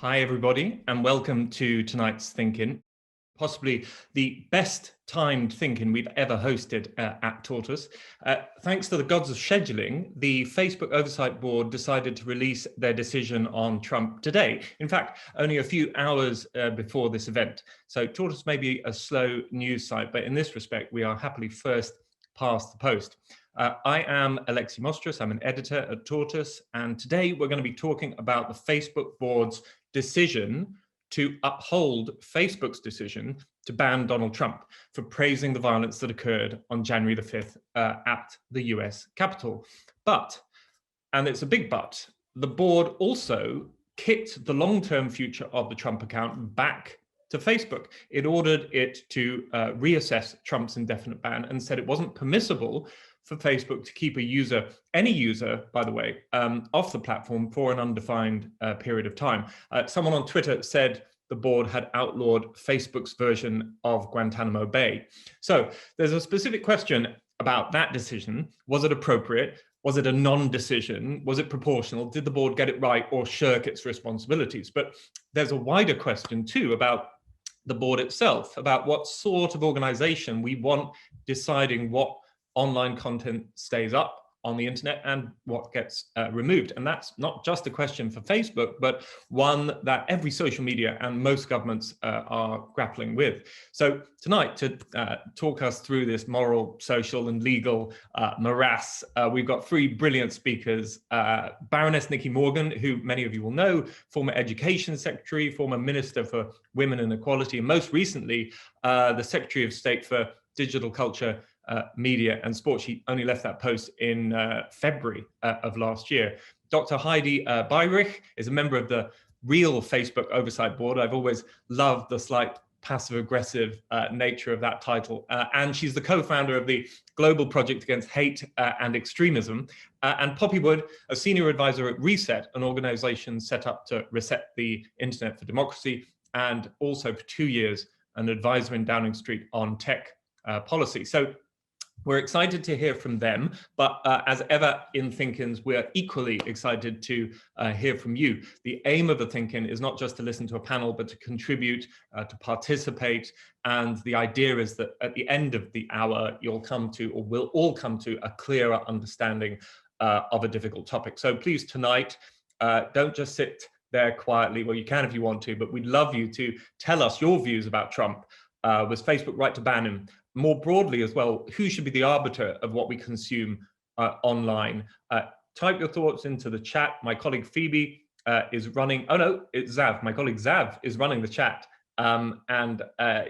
Hi, everybody, and welcome to tonight's Thinking, possibly the best timed Thinking we've ever hosted at Tortoise. Thanks to the gods of scheduling, the Facebook Oversight Board decided to release their decision on Trump today. In fact, only a few hours before this event. So Tortoise may be a slow news site, but in this respect, we are happily first past the post. I am Alexi Mostras, I'm an editor at Tortoise, and today we're going to be talking about the Facebook Board's decision to uphold Facebook's decision to ban Donald Trump for praising the violence that occurred on January the 5th at the US Capitol. But, and it's a big but, the board also kicked the long-term future of the Trump account back to Facebook. It ordered it to reassess Trump's indefinite ban and said it wasn't permissible for Facebook to keep a user, any user, by the way, off the platform for an undefined period of time. Someone on Twitter said the board had outlawed Facebook's version of Guantanamo Bay. So there's a specific question about that decision. Was it appropriate? Was it a non-decision? Was it proportional? Did the board get it right or shirk its responsibilities? But there's a wider question too about the board itself, about what sort of organization we want deciding what online content stays up on the internet and what gets removed. And that's not just a question for Facebook, but one that every social media and most governments are grappling with. So tonight, to talk us through this moral, social and legal morass, we've got three brilliant speakers. Baroness Nikki Morgan, who many of you will know, former Education Secretary, former Minister for Women and Equality, and most recently, the Secretary of State for Digital Culture, Media and Sport. She only left that post in February of last year. Dr. Heidi Beirich is a member of the real Facebook Oversight Board. I've always loved the slight passive-aggressive nature of that title. And she's the co-founder of the Global Project Against Hate and Extremism. And Poppy Wood, a senior advisor at Reset, an organization set up to reset the internet for democracy, and also for 2 years, an advisor in Downing Street on tech policy. So we're excited to hear from them, but as ever in Thinkins, we're equally excited to hear from you. The aim of the Thinkin is not just to listen to a panel, but to contribute, to participate. And the idea is that at the end of the hour, you'll come to, or we'll all come to, a clearer understanding of a difficult topic. So please tonight, don't just sit there quietly. Well, you can if you want to, but we'd love you to tell us your views about Trump. Was Facebook right to ban him? More broadly as well, who should be the arbiter of what we consume online? Type your thoughts into the chat. My colleague Phoebe is running, oh no, it's Zav. My colleague Zav is running the chat.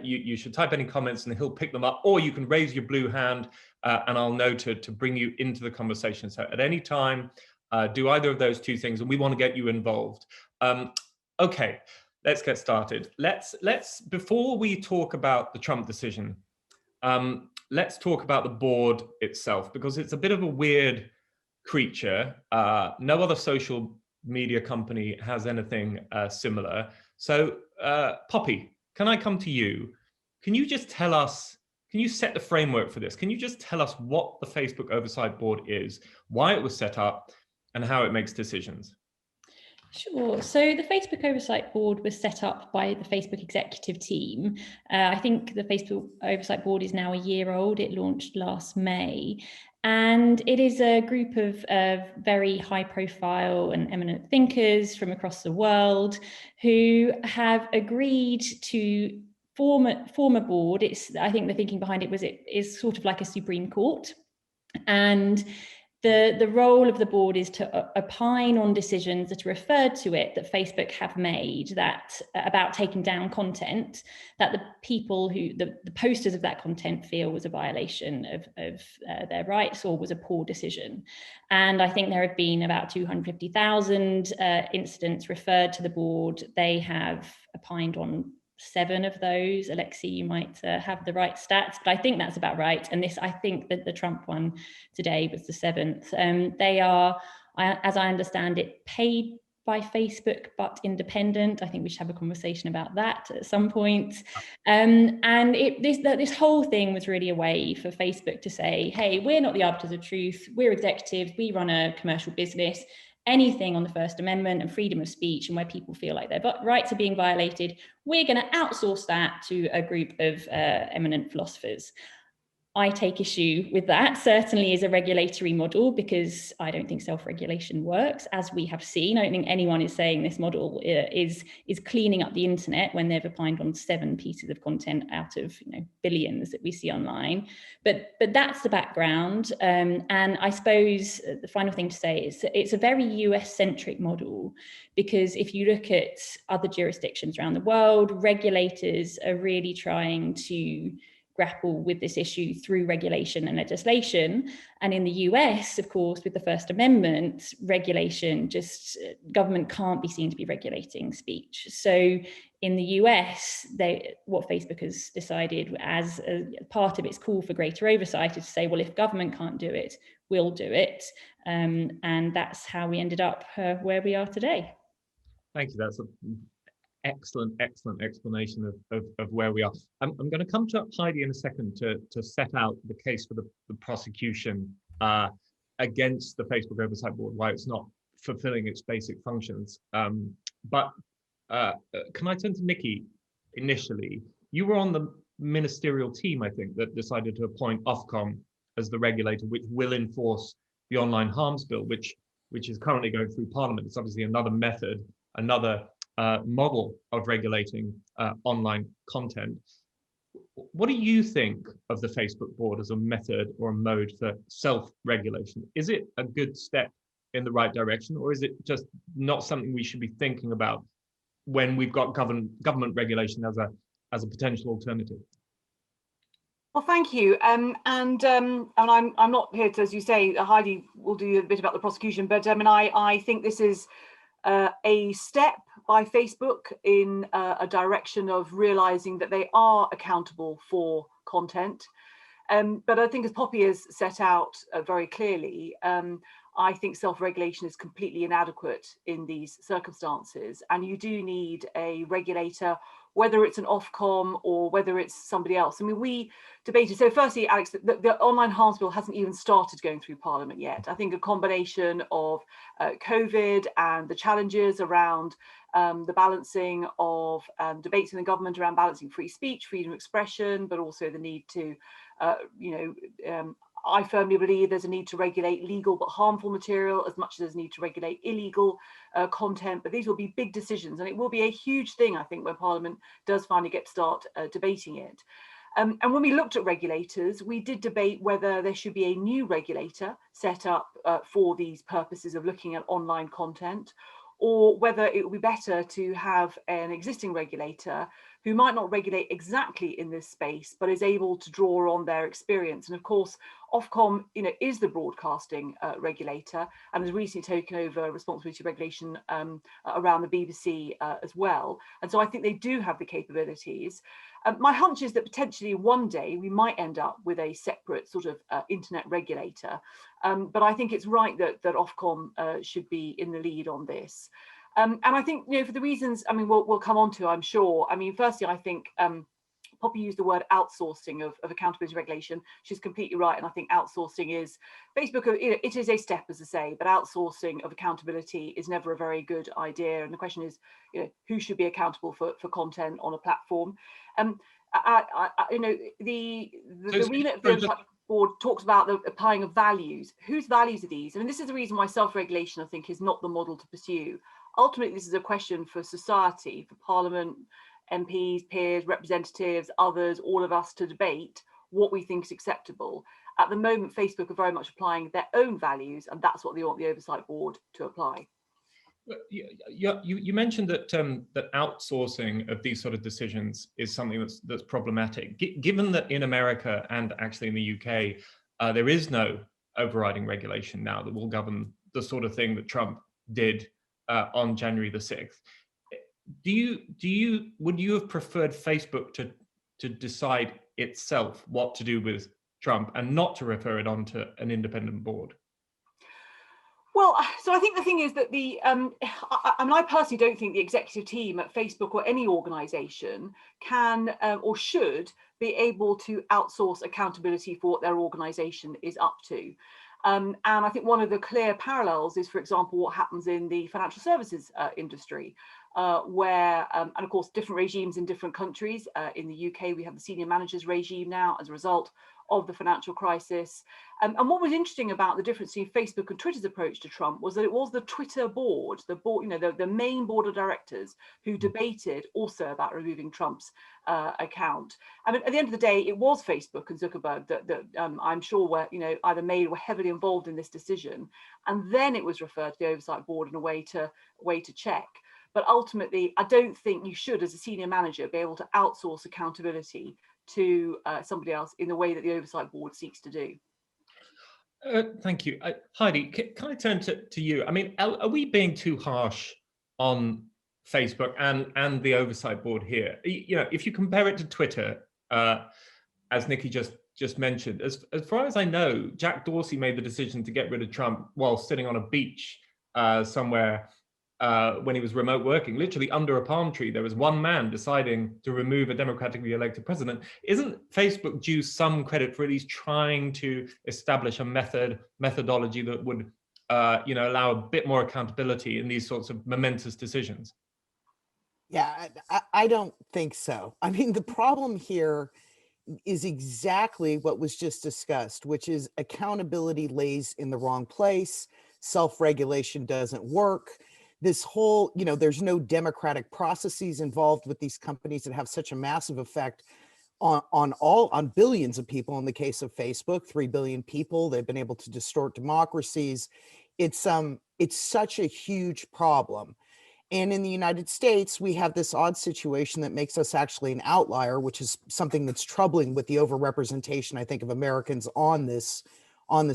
You should type any comments and he'll pick them up, or you can raise your blue hand and I'll know to bring you into the conversation. So at any time, do either of those two things and we want to get you involved. Okay, let's get started. Before we talk about the Trump decision, let's talk about the board itself, because it's a bit of a weird creature. No other social media company has anything similar. So Poppy, can I come to you? Can you just tell us, can you set the framework for this? Can you just tell us what the Facebook Oversight Board is, why it was set up, and how it makes decisions? Sure. So the Facebook Oversight Board was set up by the Facebook executive team. I think the Facebook Oversight Board is now a year old. It launched last May. And it is a group of very high profile and eminent thinkers from across the world who have agreed to form a board. I think the thinking behind it is sort of like a Supreme Court. And the role of the board is to opine on decisions that are referred to it that Facebook have made about taking down content that the people the posters of that content feel was a violation of their rights or was a poor decision. And I think there have been about 250,000 incidents referred to the board. They have opined on 7 of those. Alexi, you might have the right stats, but I think that's about right. And I think that the Trump one today was the 7th. They are, as I understand it, paid by Facebook, but independent. I think we should have a conversation about that at some point. And this whole thing was really a way for Facebook to say, hey, we're not the arbiters of truth. We're executives. We run a commercial business. anything on the First Amendment and freedom of speech, and where people feel like their rights are being violated, we're going to outsource that to a group of eminent philosophers. I take issue with that, certainly as a regulatory model, because I don't think self-regulation works, as we have seen. I don't think anyone is saying this model is cleaning up the internet when they've opined on 7 pieces of content out of billions that we see online. But that's the background. And I suppose the final thing to say is it's a very US-centric model, because if you look at other jurisdictions around the world, regulators are really trying to grapple with this issue through regulation and legislation. And in the US, of course, with the First Amendment, regulation, government can't be seen to be regulating speech. So in the US, what Facebook has decided as a part of its call for greater oversight is to say, well, if government can't do it, we'll do it. And that's how we ended up where we are today. Thank you. That's an excellent explanation of where we are. I'm going to come to Heidi in a second to set out the case for the prosecution against the Facebook Oversight Board, why it's not fulfilling its basic functions. But can I turn to Nikki initially? You were on the ministerial team, I think, that decided to appoint Ofcom as the regulator, which will enforce the online harms bill, which is currently going through Parliament. It's obviously another method, another model of regulating online content. What do you think of the Facebook board as a method or a mode for self-regulation? Is it a good step in the right direction, or is it just not something we should be thinking about when we've got government regulation as a potential alternative? Well, thank you. And I'm not here to, as you say, Heidi will do a bit about the prosecution, but I think this is a step by Facebook in a direction of realizing that they are accountable for content. But I think, as Poppy has set out very clearly, I think self-regulation is completely inadequate in these circumstances. And you do need a regulator, whether it's an Ofcom or whether it's somebody else. I mean, we debated, so firstly, Alex, the online harms bill hasn't even started going through Parliament yet. I think a combination of COVID and the challenges around the balancing of debates in the government around balancing free speech, freedom of expression, but also the need to, I firmly believe there's a need to regulate legal but harmful material as much as there's a need to regulate illegal content. But these will be big decisions, and it will be a huge thing, I think, when Parliament does finally get to start debating it. And when we looked at regulators, we did debate whether there should be a new regulator set up for these purposes of looking at online content, or whether it would be better to have an existing regulator who might not regulate exactly in this space, but is able to draw on their experience. And of course, Ofcom, is the broadcasting regulator and has recently taken over responsibility regulation around the BBC as well. And so I think they do have the capabilities. My hunch is that potentially one day we might end up with a separate sort of internet regulator. But I think it's right that Ofcom should be in the lead on this. And I think, for the reasons, we'll come on to, I'm sure. Firstly, I think Poppy used the word outsourcing of accountability regulation. She's completely right. And I think outsourcing is Facebook, it is a step, as I say, but outsourcing of accountability is never a very good idea. And the question is, who should be accountable for content on a platform? The remit of the Oversight Board talks about the applying of values. Whose values are these? This is the reason why self-regulation, I think, is not the model to pursue. Ultimately, this is a question for society, for Parliament, MPs, peers, representatives, others, all of us to debate what we think is acceptable. At the moment, Facebook are very much applying their own values, and that's what they want the Oversight Board to apply. You mentioned that that outsourcing of these sort of decisions is something that's problematic. Given that in America and actually in the UK, there is no overriding regulation now that will govern the sort of thing that Trump did on January the 6th. Would you have preferred Facebook to decide itself what to do with Trump and not to refer it on to an independent board? Well, so I think the thing is that I personally don't think the executive team at Facebook or any organisation can or should be able to outsource accountability for what their organisation is up to. And I think one of the clear parallels is, for example, what happens in the financial services industry, where, and of course, different regimes in different countries. In the UK, we have the senior managers regime now as a result of the financial crisis. And what was interesting about the difference between Facebook and Twitter's approach to Trump was that it was the Twitter board, the main board of directors who debated also about removing Trump's account. I mean, at the end of the day, it was Facebook and Zuckerberg that I'm sure were, either were heavily involved in this decision, and then it was referred to the oversight board in a way to check. But ultimately, I don't think you should, as a senior manager, be able to outsource accountability to somebody else in the way that the oversight board seeks to do. Thank you. Heidi, can I turn to you? I mean, are we being too harsh on Facebook and the oversight board here? If you compare it to Twitter, as Nikki just mentioned, as far as I know, Jack Dorsey made the decision to get rid of Trump while sitting on a beach somewhere when he was remote working, literally under a palm tree. There was one man deciding to remove a democratically elected president. Isn't Facebook due some credit for at least trying to establish a methodology that would allow a bit more accountability in these sorts of momentous decisions? Yeah, I don't think so. I mean, the problem here is exactly what was just discussed, which is accountability lays in the wrong place. Self-regulation doesn't work. This whole, there's no democratic processes involved with these companies that have such a massive effect on billions of people. In the case of Facebook, 3 billion people, they've been able to distort democracies. It's such a huge problem. And in the United States, we have this odd situation that makes us actually an outlier, which is something that's troubling with the overrepresentation, I think, of Americans on this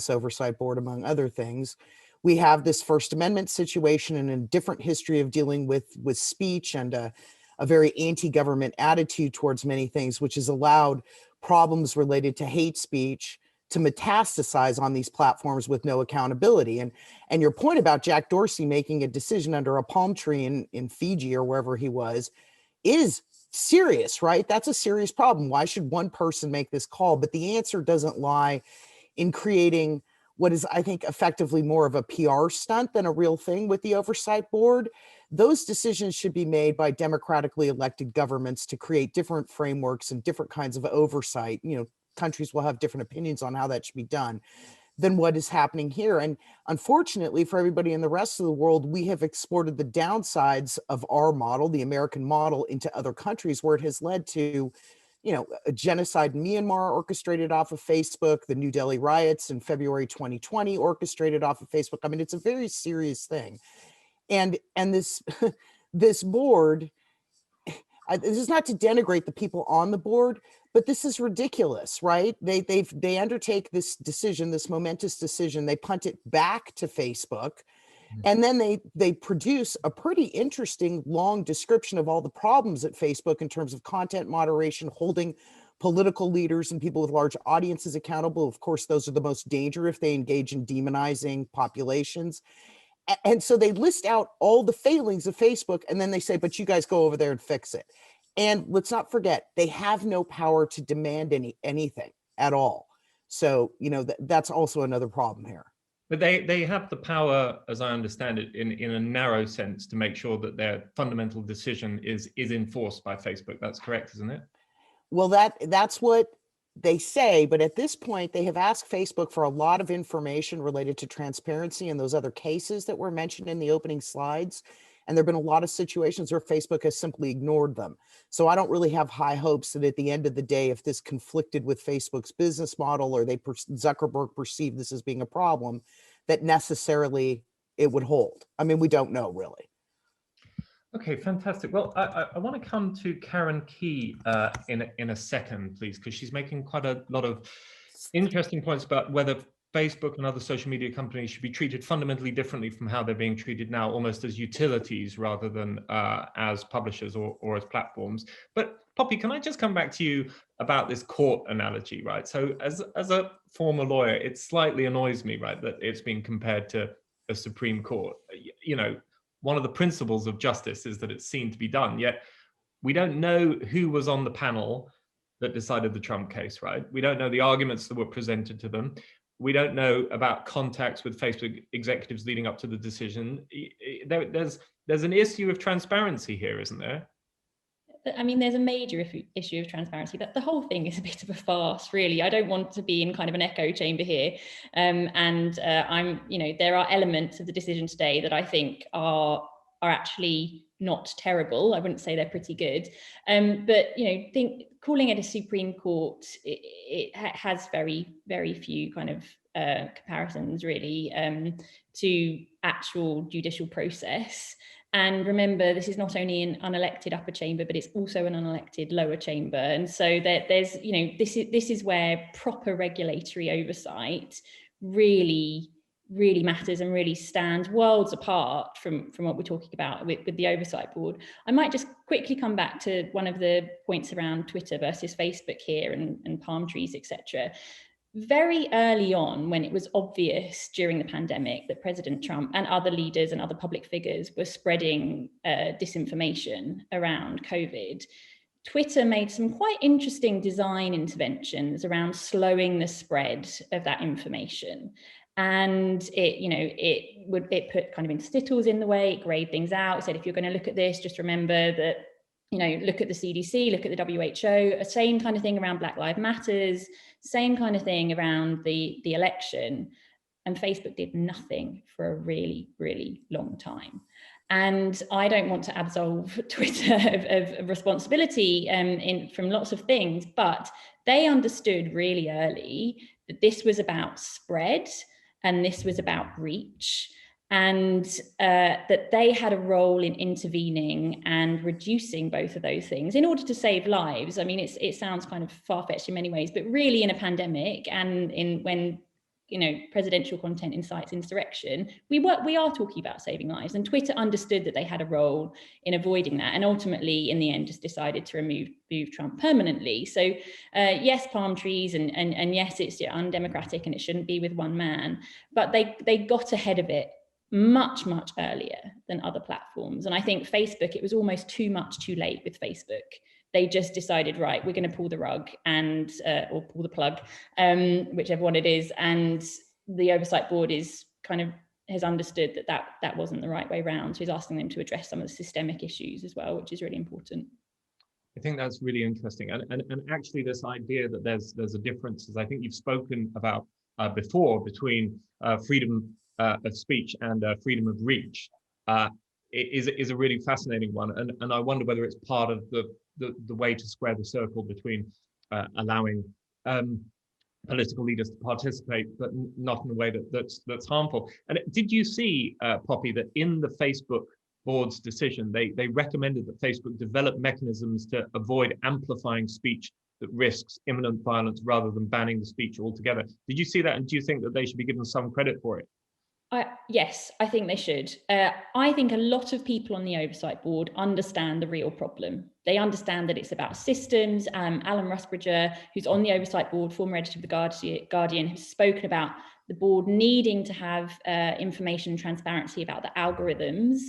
oversight board, among other things. We have this First Amendment situation and a different history of dealing with speech and a very anti-government attitude towards many things, which has allowed problems related to hate speech to metastasize on these platforms with no accountability. And your point about Jack Dorsey making a decision under a palm tree in Fiji or wherever he was is serious, right? That's a serious problem. Why should one person make this call? But the answer doesn't lie in creating what is, I think, effectively more of a PR stunt than a real thing with the oversight board. Those decisions should be made by democratically elected governments to create different frameworks and different kinds of oversight. Countries will have different opinions on how that should be done than what is happening here. And unfortunately for everybody in the rest of the world, we have exported the downsides of our model, the American model, into other countries where it has led to, a genocide in Myanmar orchestrated off of Facebook, the New Delhi riots in February 2020 orchestrated off of Facebook. I mean, it's a very serious thing. And this this board, this is not to denigrate the people on the board, but this is ridiculous, right? They undertake this decision, this momentous decision, they punt it back to Facebook, and then they produce a pretty interesting long description of all the problems at Facebook in terms of content moderation, holding political leaders and people with large audiences accountable. Of course, those are the most dangerous if they engage in demonizing populations. And so they list out all the failings of Facebook, and then they say, but you guys go over there and fix it. And let's not forget, they have no power to demand anything at all. So, that's also another problem here. But they have the power, as I understand it, in a narrow sense, to make sure that their fundamental decision is enforced by Facebook. That's correct, isn't it? Well, that's what they say, but at this point, they have asked Facebook for a lot of information related to transparency and those other cases that were mentioned in the opening slides. And there have been a lot of situations where Facebook has simply ignored them. So I don't really have high hopes that at the end of the day, if this conflicted with Facebook's business model or Zuckerberg perceived this as being a problem, that necessarily it would hold. I mean, we don't know really. Okay, fantastic. Well, I want to come to Karen Key in a second, please, because she's making quite a lot of interesting points about whether Facebook and other social media companies should be treated fundamentally differently from how they're being treated now, almost as utilities rather than as publishers or as platforms. But Poppy, can I just come back to you about this court analogy, right? So as a former lawyer, it slightly annoys me, right, that it's being compared to a Supreme Court. One of the principles of justice is that it's seen to be done, yet we don't know who was on the panel that decided the Trump case, right? We don't know the arguments that were presented to them. We don't know about contacts with Facebook executives leading up to the decision. There's an issue of transparency here, isn't there? I mean, there's a major issue of transparency. That the whole thing is a bit of a farce, really. I don't want to be in kind of an echo chamber here. There are elements of the decision today that I think are actually not terrible. I wouldn't say they're pretty good. But calling it a Supreme Court, it has very, very few kind of comparisons really to actual judicial process. And remember, this is not only an unelected upper chamber, but it's also an unelected lower chamber. And so this is where proper regulatory oversight really matters and really stands worlds apart from what we're talking about with the oversight board. I might just quickly come back to one of the points around Twitter versus Facebook here and palm trees, etc. Very early on, when it was obvious during the pandemic that President Trump and other leaders and other public figures were spreading disinformation around COVID, Twitter made some quite interesting design interventions around slowing the spread of that information. And it put kind of interstitials in the way, it grayed things out, said, if you're going to look at this, just remember that, look at the CDC, look at the WHO, same kind of thing around Black Lives Matters, same kind of thing around the election. And Facebook did nothing for a really, really long time. And I don't want to absolve Twitter of responsibility from lots of things, but they understood really early that this was about spread and this was about reach, and that they had a role in intervening and reducing both of those things in order to save lives. I mean, it sounds kind of far-fetched in many ways, but really in a pandemic and when presidential content incites insurrection, we are talking about saving lives. And Twitter understood that they had a role in avoiding that, and ultimately in the end just decided to remove Trump permanently. So yes, palm trees, and yes, it's undemocratic and it shouldn't be with one man, but they got ahead of it much earlier than other platforms. And I think Facebook, it was almost too much too late with Facebook. They just decided, right, we're going to pull the rug and or pull the plug, whichever one it is. And the oversight board has understood that wasn't the right way round. So he's asking them to address some of the systemic issues as well, which is really important. I think that's really interesting. And actually this idea that there's a difference, as I think you've spoken about before, between freedom of speech and freedom of reach is a really fascinating one. And I wonder whether it's part of the way to square the circle between allowing political leaders to participate, but not in a way that's harmful. And did you see, Poppy, that in the Facebook board's decision, they recommended that Facebook develop mechanisms to avoid amplifying speech that risks imminent violence rather than banning the speech altogether? Did you see that? And do you think that they should be given some credit for it? Yes, I think they should. I think a lot of people on the oversight board understand the real problem. They understand that it's about systems. Alan Rusbridger, who's on the oversight board, former editor of the Guardian, has spoken about the board needing to have information transparency about the algorithms.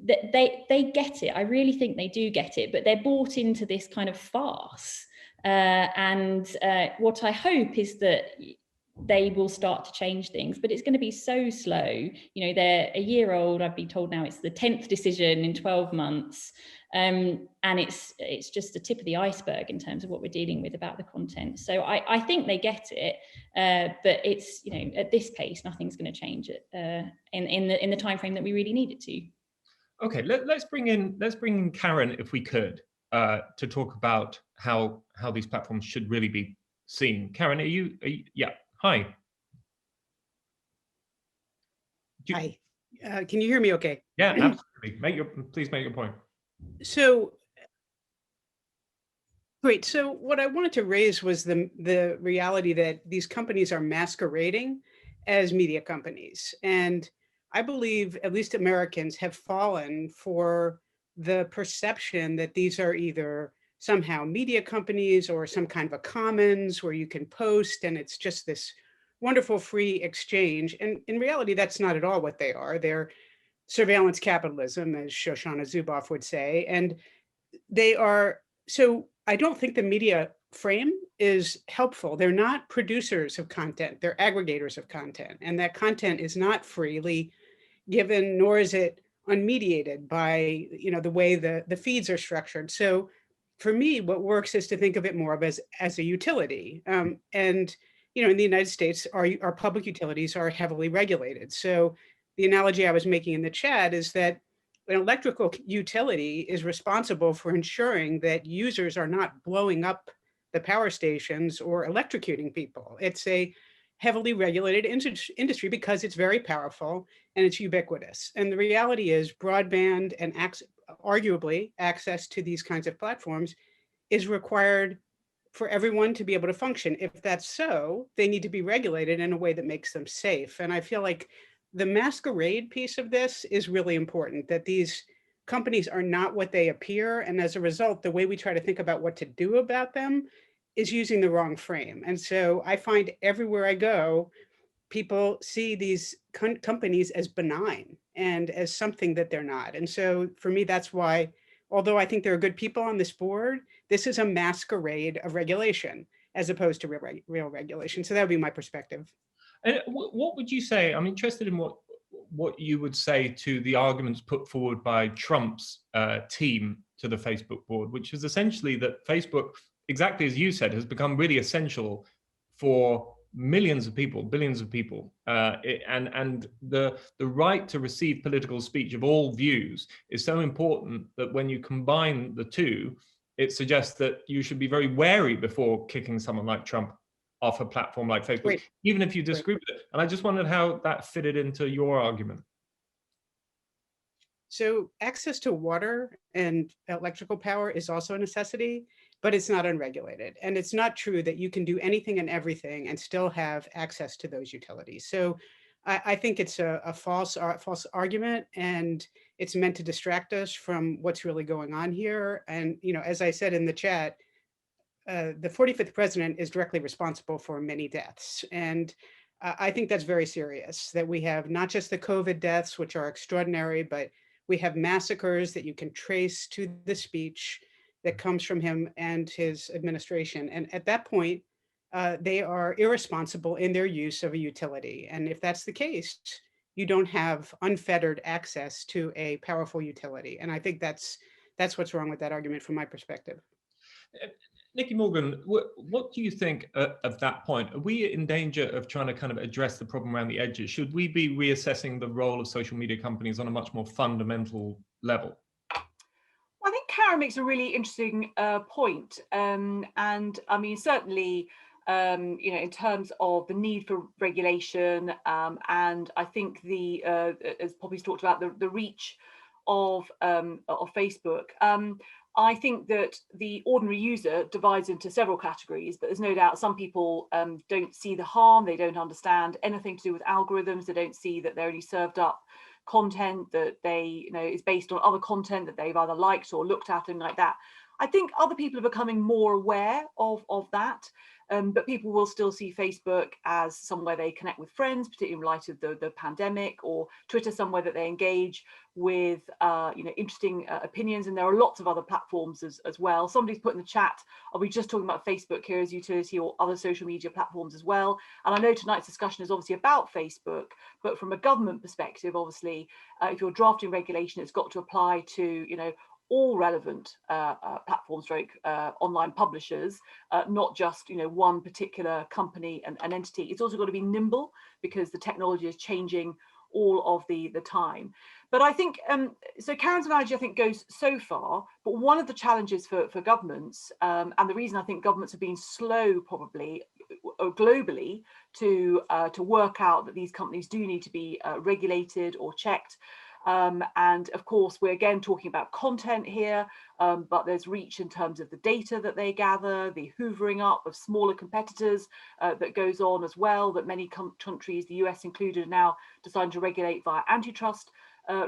They get it. I really think they do get it, but they're bought into this kind of farce. What I hope is that they will start to change things, but it's going to be so slow. They're a year old. I've been told now it's the 10th decision in 12 months. And it's just the tip of the iceberg in terms of what we're dealing with about the content. So I think they get it, but it's, at this pace, nothing's going to change it in the time frame that we really need it to. Okay, let's bring in Karen, if we could, to talk about how these platforms should really be seen. Karen, are you yeah. Hi. Hi. Can you hear me okay? Yeah, absolutely. Please make your point. So, great. So what I wanted to raise was the reality that these companies are masquerading as media companies. And I believe at least Americans have fallen for the perception that these are either somehow media companies or some kind of a commons where you can post and it's just this wonderful free exchange. And in reality, that's not at all what they are. They're surveillance capitalism, as Shoshana Zuboff would say. And they are, so I don't think the media frame is helpful. They're not producers of content, they're aggregators of content. And that content is not freely given, nor is it unmediated by, the way the feeds are structured. So for me, what works is to think of it more of as a utility. And in the United States, our public utilities are heavily regulated. So the analogy I was making in the chat is that an electrical utility is responsible for ensuring that users are not blowing up the power stations or electrocuting people. It's a heavily regulated industry because it's very powerful and it's ubiquitous. And the reality is broadband and arguably access to these kinds of platforms is required for everyone to be able to function. If that's so, they need to be regulated in a way that makes them safe. And I feel like the masquerade piece of this is really important, that these companies are not what they appear. And as a result, the way we try to think about what to do about them is using the wrong frame. And so I find everywhere I go, people see these companies as benign and as something that they're not. And so for me, that's why, although I think there are good people on this board, this is a masquerade of regulation as opposed to real regulation. So that would be my perspective. And what would you say? I'm interested in what you would say to the arguments put forward by Trump's team to the Facebook board, which is essentially that Facebook, exactly as you said, has become really essential for millions of people, billions of people, and the right to receive political speech of all views is so important that when you combine the two, it suggests that you should be very wary before kicking someone like Trump off a platform like Facebook, Great. even if you disagree with it. And I just wondered how that fitted into your argument. So access to water and electrical power is also a necessity, but it's not unregulated. And it's not true that you can do anything and everything and still have access to those utilities. So I think it's a false argument, and it's meant to distract us from what's really going on here. And, as I said in the chat, the 45th president is directly responsible for many deaths. And I think that's very serious, that we have not just the COVID deaths, which are extraordinary, but we have massacres that you can trace to the speech that comes from him and his administration. And at that point, they are irresponsible in their use of a utility. And if that's the case, you don't have unfettered access to a powerful utility. And I think that's what's wrong with that argument from my perspective. Nikki Morgan, what do you think of that point? Are we in danger of trying to kind of address the problem around the edges? Should we be reassessing the role of social media companies on a much more fundamental level? I think Karen makes a really interesting point. And I mean, certainly, in terms of the need for regulation, and I think as Poppy's talked about, the reach of Facebook. I think that the ordinary user divides into several categories, but there's no doubt some people don't see the harm, they don't understand anything to do with algorithms, they don't see that they're only served up content that they, is based on other content that they've either liked or looked at and like that. I think other people are becoming more aware of that, but people will still see Facebook as somewhere they connect with friends, particularly in light of the pandemic, or Twitter somewhere that they engage with interesting opinions. And there are lots of other platforms as well. Somebody's put in the chat, are we just talking about Facebook here as utility, or other social media platforms as well? And I know tonight's discussion is obviously about Facebook, but from a government perspective, obviously, if you're drafting regulation, it's got to apply to all relevant platforms, online publishers, not just one particular company and entity. It's also got to be nimble, because the technology is changing all of the time. But I think so Karen's analogy, I think, goes so far, but one of the challenges for governments, and the reason I think governments have been slow probably globally to work out that these companies do need to be regulated or checked. And of course, we're again talking about content here, but there's reach in terms of the data that they gather, the hoovering up of smaller competitors that goes on as well, that many countries, the US included, are now deciding to regulate via antitrust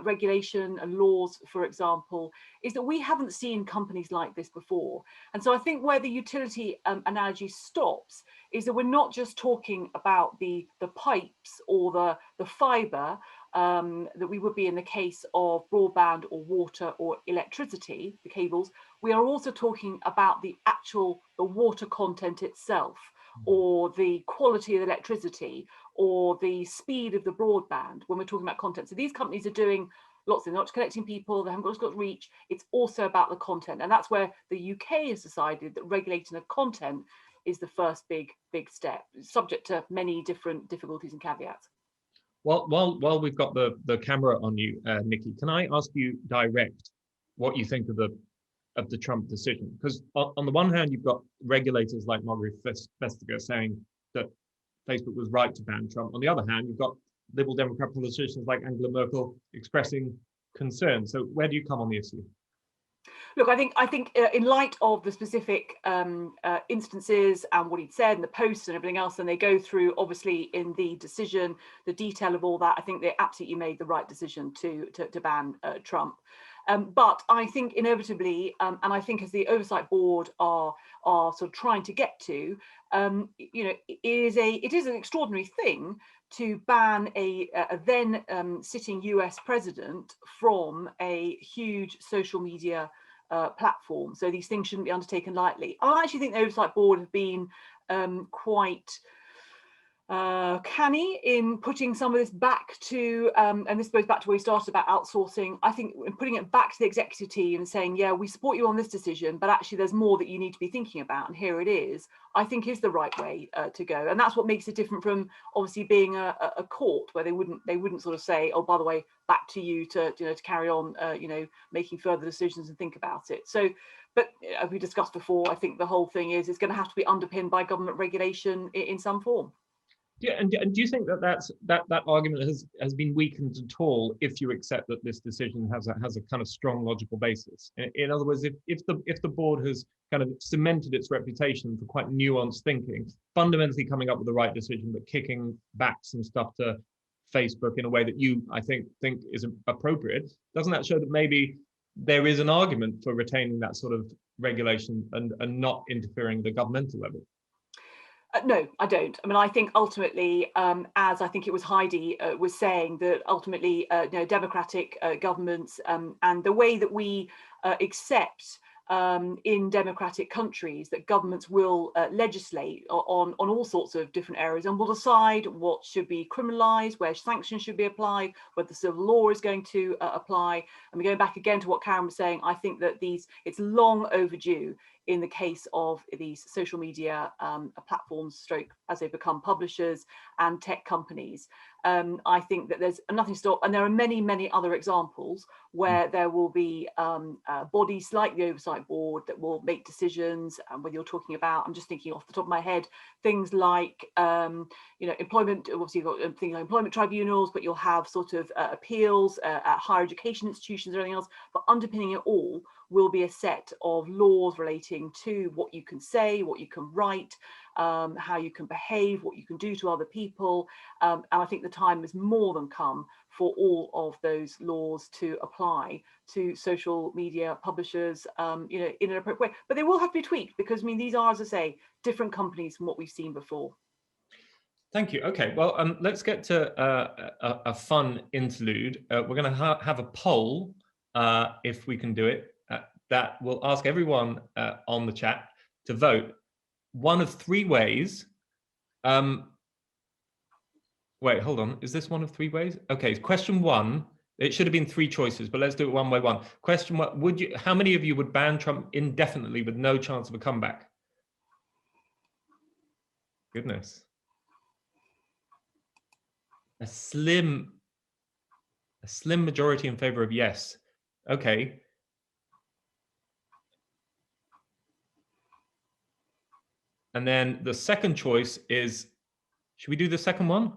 regulation and laws, for example, is that we haven't seen companies like this before. And so I think where the utility analogy stops is that we're not just talking about the pipes or the fiber, that we would be in the case of broadband or water or electricity, the cables. We are also talking about the water content itself, or the quality of the electricity, or the speed of the broadband when we're talking about content. So these companies are doing lots of, they're not just connecting people, they haven't got reach, it's also about the content. And that's where the UK has decided that regulating the content is the first big step, subject to many different difficulties and caveats. Well, while we've got the camera on you, Nikki, can I ask you direct what you think of the Trump decision? Because on the one hand, you've got regulators like Margaret Vestager saying that Facebook was right to ban Trump. On the other hand, you've got Liberal Democrat politicians like Angela Merkel expressing concern. So where do you come on the issue? Look, I think in light of the specific instances and what he'd said and the posts and everything else, and they go through obviously in the decision, the detail of all that, I think they absolutely made the right decision to ban Trump. But I think inevitably, and I think as the Oversight Board are sort of trying to get to, it is an extraordinary thing to ban a then sitting US president from a huge social media platform. So these things shouldn't be undertaken lightly. I actually think the Oversight Board have been quite canny in putting some of this back to, and this goes back to where we started about outsourcing, I think putting it back to the executive team and saying, yeah, we support you on this decision, but actually there's more that you need to be thinking about, and here it is, I think is the right way to go. And that's what makes it different from obviously being a court where they wouldn't sort of say, oh, by the way, back to you to carry on making further decisions and think about it. So, but as we discussed before, I think the whole thing is it's going to have to be underpinned by government regulation in some form. Yeah, and do you think that argument has been weakened at all if you accept that this decision has a kind of strong logical basis? In other words, if the board has kind of cemented its reputation for quite nuanced thinking, fundamentally coming up with the right decision, but kicking back some stuff to Facebook in a way that you, I think is appropriate, doesn't that show that maybe there is an argument for retaining that sort of regulation and not interfering at the governmental level? No, I don't. I mean, I think ultimately, as I think it was Heidi was saying, that ultimately, democratic governments and the way that we accept in democratic countries that governments will legislate on all sorts of different areas and will decide what should be criminalised, where sanctions should be applied, whether civil law is going to apply. And going back again to what Karen was saying, I think that it's long overdue in the case of these social media platforms, as they become publishers and tech companies. I think that there's nothing to stop, and there are many, many other examples where there will be bodies like the Oversight Board that will make decisions. And when you're talking about, I'm just thinking off the top of my head, things like employment. Obviously, you've got things like employment tribunals, but you'll have sort of appeals at higher education institutions or anything else. But underpinning it all will be a set of laws relating to what you can say, what you can write, how you can behave, what you can do to other people. And I think the time has more than come for all of those laws to apply to social media publishers, in an appropriate way. But they will have to be tweaked because, I mean, these are, as I say, different companies from what we've seen before. Thank you. Okay, well, let's get to a fun interlude. We're going to have a poll, if we can do it, that will ask everyone on the chat to vote one of three ways. Wait, hold on. Is this one of three ways? Okay, question one. It should have been three choices, but let's do it one by one. Question one, how many of you would ban Trump indefinitely with no chance of a comeback? Goodness. A slim majority in favor of yes. Okay. And then the second choice is, should we do the second one?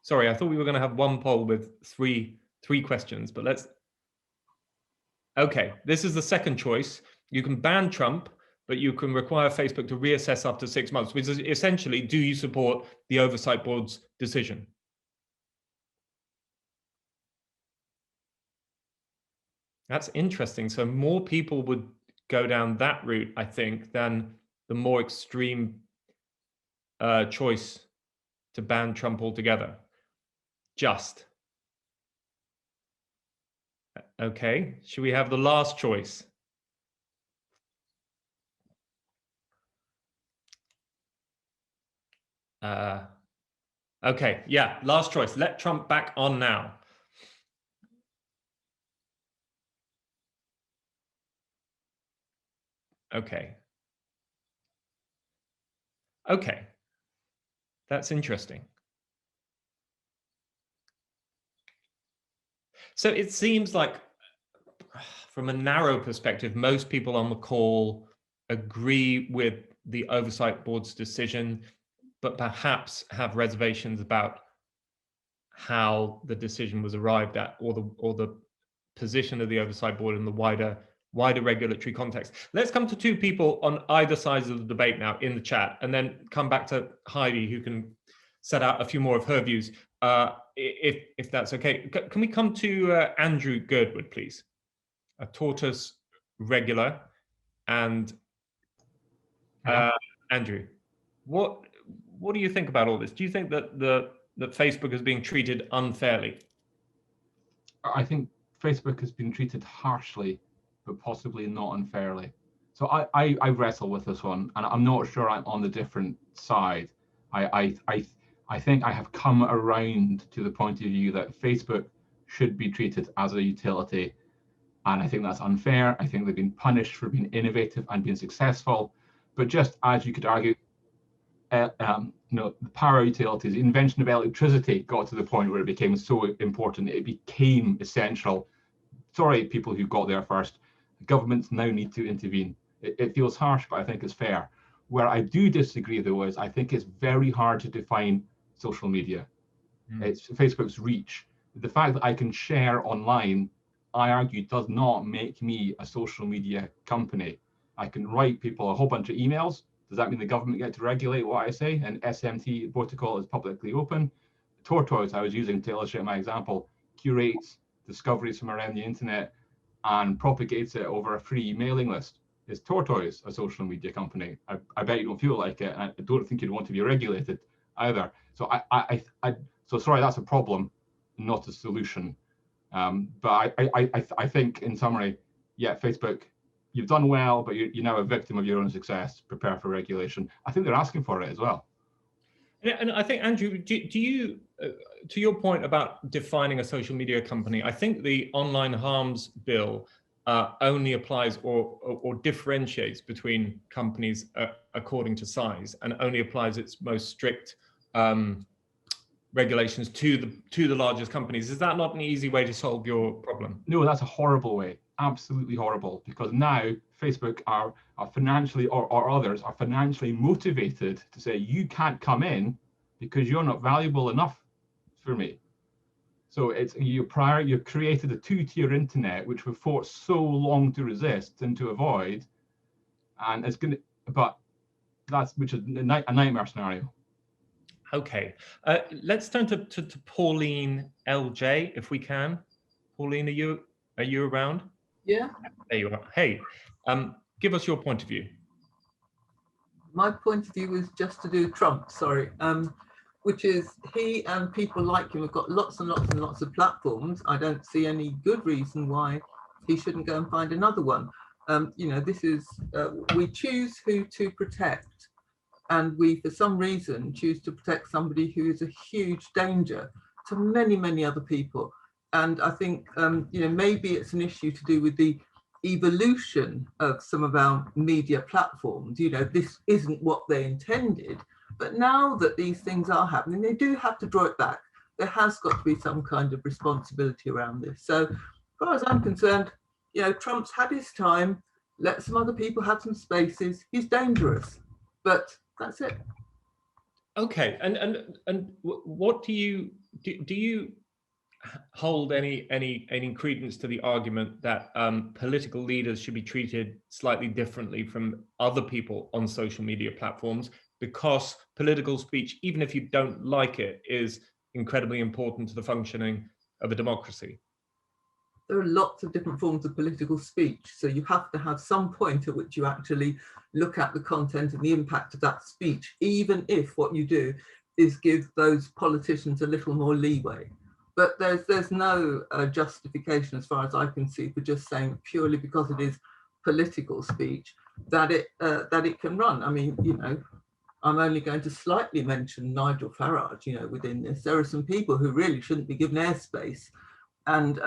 Sorry, I thought we were going to have one poll with three questions, but let's. Okay, this is the second choice. You can ban Trump, but you can require Facebook to reassess after 6 months, which is essentially, do you support the Oversight Board's decision? That's interesting. So more people would go down that route, I think, than the more extreme choice to ban Trump altogether. Just. Okay, should we have the last choice? Okay, yeah, last choice. Let Trump back on now. Okay. Okay, that's interesting. So it seems like, from a narrow perspective, most people on the call agree with the Oversight Board's decision, but perhaps have reservations about how the decision was arrived at, or the position of the Oversight Board in the wider regulatory context. Let's come to two people on either sides of the debate now in the chat, and then come back to Heidi, who can set out a few more of her views, if that's okay. Can we come to Andrew Girdwood, please? A Tortoise regular. And Andrew, what do you think about all this? Do you think that that Facebook is being treated unfairly? I think Facebook has been treated harshly, but possibly not unfairly. So I wrestle with this one, and I'm not sure I'm on the different side. I think I have come around to the point of view that Facebook should be treated as a utility, and I think that's unfair. I think they've been punished for being innovative and being successful. But just as you could argue, the power utilities, the invention of electricity got to the point where it became so important, it became essential. Sorry, people who got there first. Governments now need to intervene. It feels harsh, but I think it's fair. Where I do disagree, though, is I think it's very hard to define social media. It's Facebook's reach. The fact that I can share online, I argue, does not make me a social media company. I can write people a whole bunch of emails. Does that mean the government get to regulate what I say? And SMT protocol is publicly open. Tortoise, I was using to illustrate my example, curates discoveries from around the internet and propagates it over a free mailing list. Is Tortoise a social media company? I bet you don't feel like it, and I don't think you'd want to be regulated either. So so sorry, that's a problem, not a solution. But I think, in summary, yeah, Facebook, you've done well, but you're now a victim of your own success. Prepare for regulation. I think they're asking for it as well. And I think, Andrew, do you, to your point about defining a social media company, I think the Online Harms Bill only applies or differentiates between companies according to size, and only applies its most strict regulations to the largest companies. Is that not an easy way to solve your problem? No, that's a horrible way. Absolutely horrible, because now Facebook are financially, or others are financially motivated to say, you can't come in because you're not valuable enough for me. So it's you've created a two-tier internet, which we've fought so long to resist and to avoid, and it's going to, but which is a nightmare scenario. Okay, let's turn to Pauline LJ, if we can. Pauline, are you around? Yeah. There you are. Hey, give us your point of view. My point of view was just to do Trump, sorry, which is he and people like him have got lots and lots and lots of platforms. I don't see any good reason why he shouldn't go and find another one. This is, we choose who to protect, and we, for some reason, choose to protect somebody who is a huge danger to many, many other people. And I think, maybe it's an issue to do with the evolution of some of our media platforms. This isn't what they intended, but now that these things are happening, they do have to draw it back. There has got to be some kind of responsibility around this. So as far as I'm concerned, Trump's had his time, let some other people have some spaces. He's dangerous, but that's it. Okay, and what do you hold any credence to the argument that political leaders should be treated slightly differently from other people on social media platforms, because political speech, even if you don't like it, is incredibly important to the functioning of a democracy? There are lots of different forms of political speech, so you have to have some point at which you actually look at the content and the impact of that speech, even if what you do is give those politicians a little more leeway. But there's no justification, as far as I can see, for just saying purely because it is political speech that it can run. I mean, you know, I'm only going to slightly mention Nigel Farage, you know, within this. There are some people who really shouldn't be given airspace. And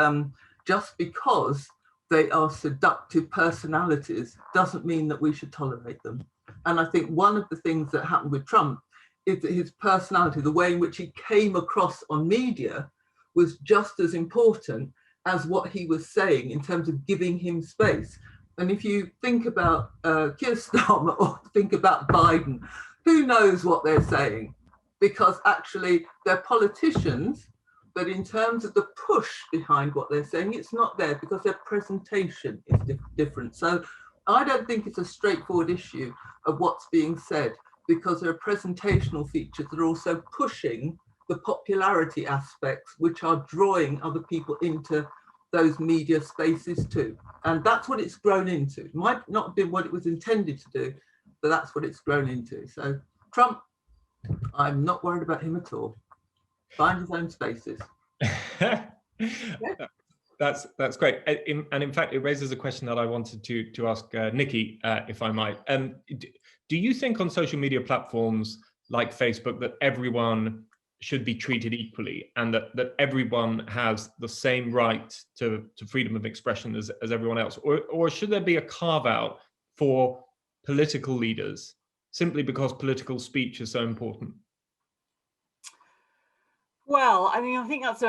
just because they are seductive personalities doesn't mean that we should tolerate them. And I think one of the things that happened with Trump is that his personality, the way in which he came across on media, was just as important as what he was saying in terms of giving him space. And if you think about Keir Starmer or think about Biden, who knows what they're saying? Because actually they're politicians, but in terms of the push behind what they're saying, it's not there because their presentation is different. So I don't think it's a straightforward issue of what's being said, because there are presentational features that are also pushing the popularity aspects, which are drawing other people into those media spaces too. And that's what it's grown into. It might not have been what it was intended to do, but that's what it's grown into. So Trump, I'm not worried about him at all. Find his own spaces. That's great. And in fact, it raises a question that I wanted to ask Nikki, if I might. Do you think on social media platforms like Facebook that everyone should be treated equally, and that everyone has the same right to freedom of expression as everyone else? Or should there be a carve out for political leaders simply because political speech is so important? Well, I mean, I think that's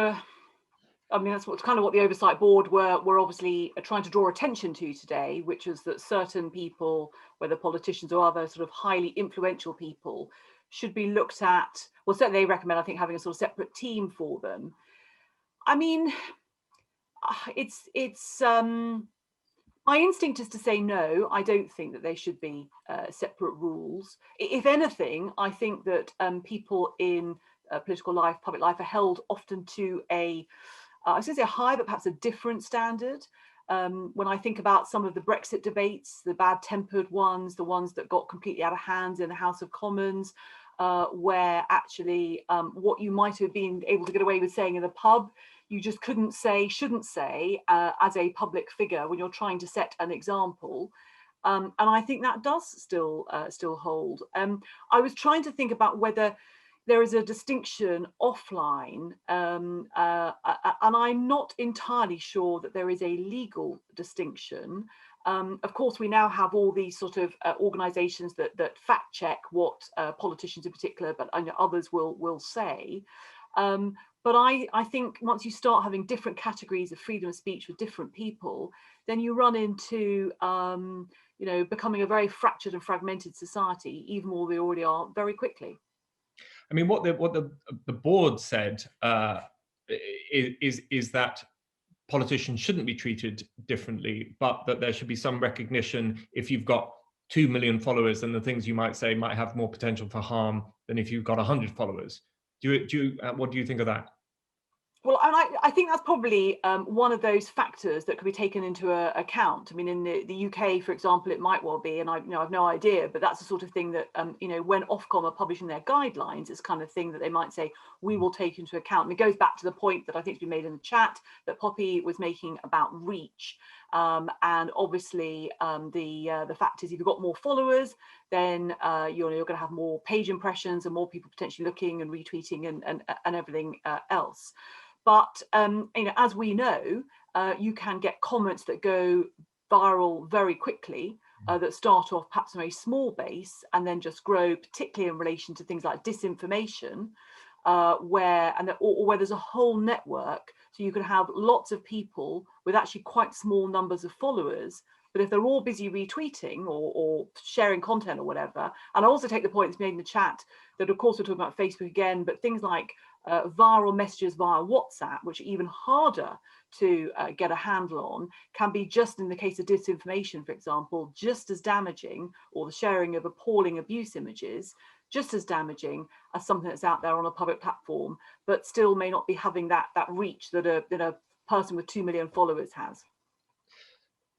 what's kind of what the Oversight Board were obviously trying to draw attention to today, which is that certain people, whether politicians or other sort of highly influential people, should be looked at. Well, certainly they recommend, I think, having a sort of separate team for them. I mean, it's my instinct is to say no. I don't think that they should be separate rules. If anything, I think that people in political life, public life, are held often to I was going to say a high, but perhaps a different standard. When I think about some of the Brexit debates, the bad-tempered ones, the ones that got completely out of hand in the House of Commons, where actually what you might have been able to get away with saying in the pub, you just shouldn't say as a public figure when you're trying to set an example. And I think that does still hold. I was trying to think about whether there is a distinction offline, and I'm not entirely sure that there is a legal distinction. Of course, we now have all these sort of organisations that fact check what politicians in particular, but I know others will say. But I think once you start having different categories of freedom of speech with different people, then you run into becoming a very fractured and fragmented society, even more we already are, very quickly. I mean, what the board said is that politicians shouldn't be treated differently, but that there should be some recognition if you've got 2 million followers, and the things you might say might have more potential for harm than if you've got 100 followers. What do you think of that? Well, I think that's probably one of those factors that could be taken into account. I mean, in the UK, for example, it might well be, and I've no idea, but that's the sort of thing that when Ofcom are publishing their guidelines, it's kind of thing that they might say we will take into account. And it goes back to the point that I think we made in the chat that Poppy was making about reach. And obviously, the fact is, if you've got more followers, then you're going to have more page impressions and more people potentially looking and retweeting and everything else. But as we know, you can get comments that go viral very quickly, that start off perhaps a very small base and then just grow, particularly in relation to things like disinformation, where there's a whole network. So you can have lots of people with actually quite small numbers of followers, but if they're all busy retweeting or sharing content or whatever, and I also take the point that's made in the chat that, of course, we're talking about Facebook again, but things like viral messages via WhatsApp, which are even harder to get a handle on, can be, just in the case of disinformation, for example, just as damaging, or the sharing of appalling abuse images, just as damaging as something that's out there on a public platform, but still may not be having that reach that a person with 2 million followers has.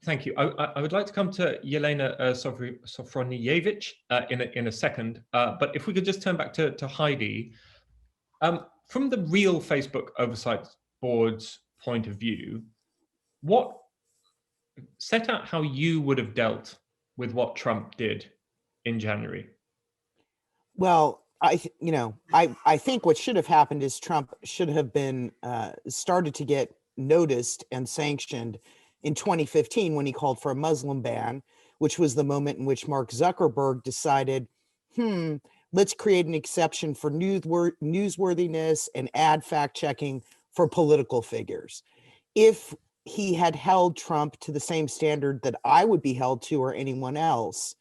Thank you. I would like to come to Yelena Sofronievich in a second, but if we could just turn back to Heidi. from the real Facebook Oversight Board's point of view, what set out how you would have dealt with what Trump did in January? Well, I think what should have happened is Trump should have been started to get noticed and sanctioned in 2015 when he called for a Muslim ban, which was the moment in which Mark Zuckerberg decided, let's create an exception for newsworthiness and add fact checking for political figures. If he had held Trump to the same standard that I would be held to or anyone else,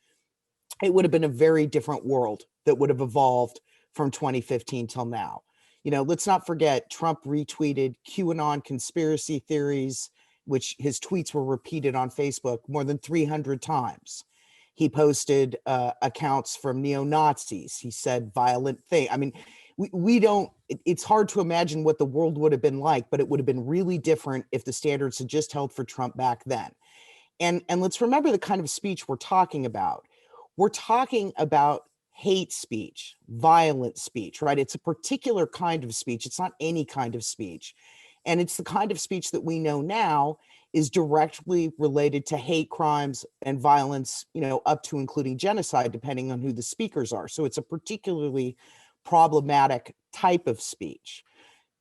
it would have been a very different world that would have evolved from 2015 till now. Let's not forget Trump retweeted QAnon conspiracy theories, which his tweets were repeated on Facebook more than 300 times. He posted accounts from neo-Nazis. He said violent things. I mean, it's hard to imagine what the world would have been like, but it would have been really different if the standards had just held for Trump back then. And let's remember the kind of speech we're talking about. We're talking about hate speech, violent speech, right? It's a particular kind of speech. It's not any kind of speech. And it's the kind of speech that we know now is directly related to hate crimes and violence, up to including genocide, depending on who the speakers are. So it's a particularly problematic type of speech.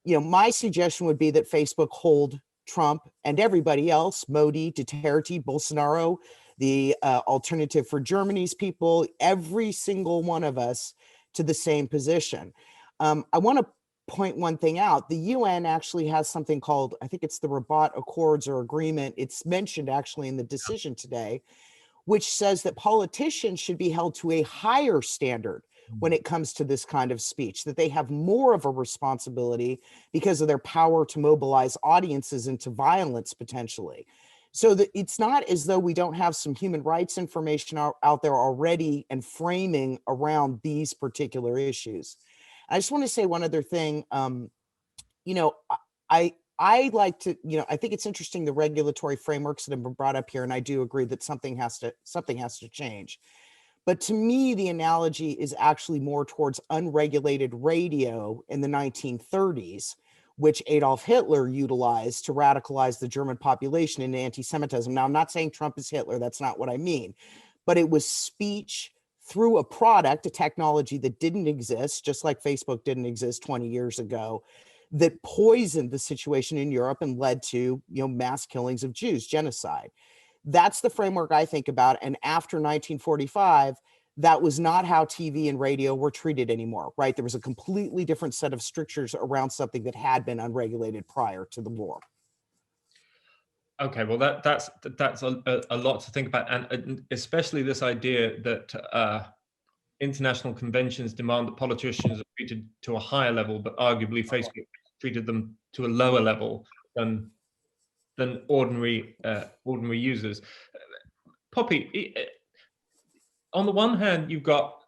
My suggestion would be that Facebook hold Trump and everybody else, Modi, Duterte, Bolsonaro, the Alternative for Germany's people, every single one of us to the same position. I want to point one thing out. The UN actually has something called, I think it's the Rabat Accords or Agreement. It's mentioned actually in the decision today, which says that politicians should be held to a higher standard when it comes to this kind of speech, that they have more of a responsibility because of their power to mobilize audiences into violence potentially. So that it's not as though we don't have some human rights information out there already and framing around these particular issues. I just want to say one other thing. I like to, I think it's interesting the regulatory frameworks that have been brought up here, and I do agree that something has to change. But to me, the analogy is actually more towards unregulated radio in the 1930s, which Adolf Hitler utilized to radicalize the German population into anti-Semitism. Now, I'm not saying Trump is Hitler. That's not what I mean. But it was speech through a product, a technology that didn't exist, just like Facebook didn't exist 20 years ago, that poisoned the situation in Europe and led to, mass killings of Jews, genocide. That's the framework I think about. And after 1945, that was not how TV and radio were treated anymore, right? There was a completely different set of strictures around something that had been unregulated prior to the war. Okay, well, that's a lot to think about, and especially this idea that international conventions demand that politicians are treated to a higher level, but arguably Facebook treated them to a lower level than ordinary users. Poppy, on the one hand, you've got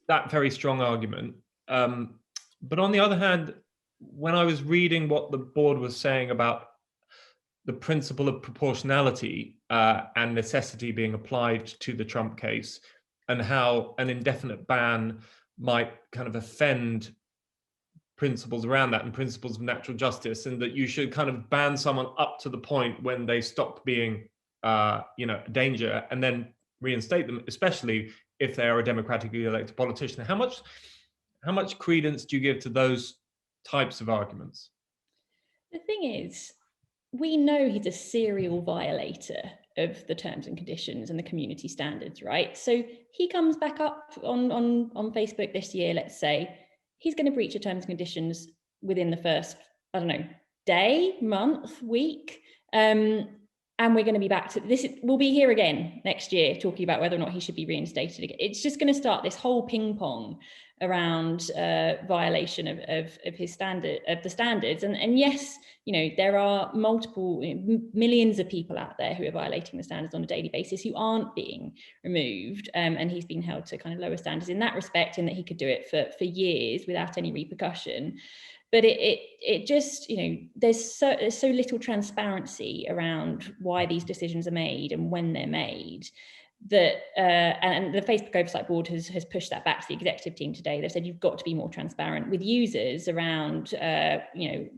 that very strong argument, but on the other hand, when I was reading what the board was saying about the principle of proportionality and necessity being applied to the Trump case, and how an indefinite ban might kind of offend principles around that and principles of natural justice, and that you should kind of ban someone up to the point when they stop being a danger and then reinstate them, especially if they are a democratically elected politician. How much credence do you give to those types of arguments? The thing is, we know he's a serial violator of the terms and conditions and the community standards, right? So he comes back up on Facebook this year, let's say, he's going to breach the terms and conditions within the first, day, month, week. And we're going to be back to this. We'll be here again next year talking about whether or not he should be reinstated again. It's just going to start this whole ping pong around violation of his standards. And yes, there are multiple millions of people out there who are violating the standards on a daily basis who aren't being removed. And he's been held to kind of lower standards in that respect, in that he could do it for years without any repercussion. but it just, there's so little transparency around why these decisions are made and when they're made, that and the Facebook Oversight Board has pushed that back to the executive team today. They've said you've got to be more transparent with users around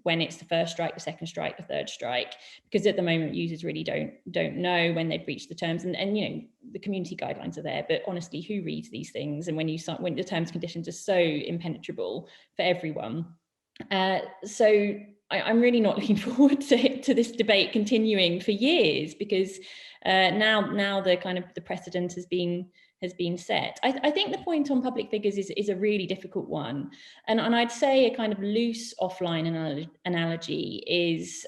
when it's the first strike, the second strike, the third strike, because at the moment users really don't know when they've breached the terms, and the community guidelines are there, but honestly, who reads these things? And when the terms and conditions are so impenetrable for everyone. So I'm really not looking forward to this debate continuing for years, because now the kind of the precedent has been set. I think the point on public figures is a really difficult one, and I'd say a kind of loose offline analogy is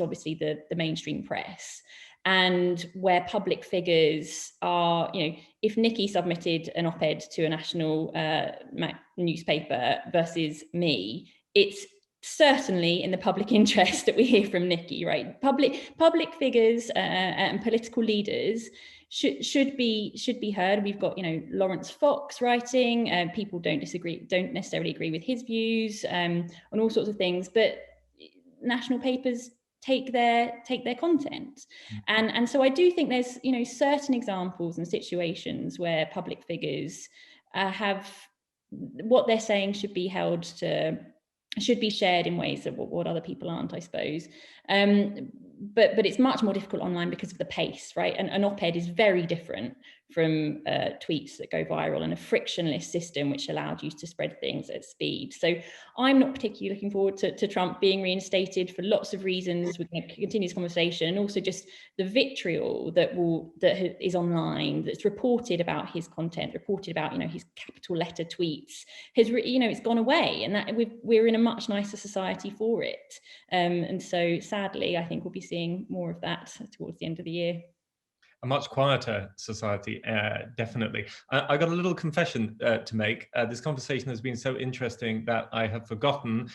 obviously the mainstream press. And where public figures are, if Nikki submitted an op-ed to a national newspaper versus me, it's certainly in the public interest that we hear from Nikki, right? Public figures and political leaders should be heard. We've got Lawrence Fox writing. People don't necessarily agree with his views on all sorts of things, but national papers take their content, and so I do think there's certain examples and situations where public figures have what they're saying should be shared in ways that what other people aren't, I suppose. But it's much more difficult online because of the pace, right? And an op-ed is very different from tweets that go viral, and a frictionless system which allowed you to spread things at speed. So I'm not particularly looking forward to Trump being reinstated for lots of reasons. We're going to continue this conversation, and also just the vitriol that is online, that's reported about his content, reported about his capital letter tweets, has it's gone away, and that we're in a much nicer society for it. And so sadly, I think we'll be seeing more of that towards the end of the year. A much quieter society, definitely. I got a little confession to make. This conversation has been so interesting that I have forgotten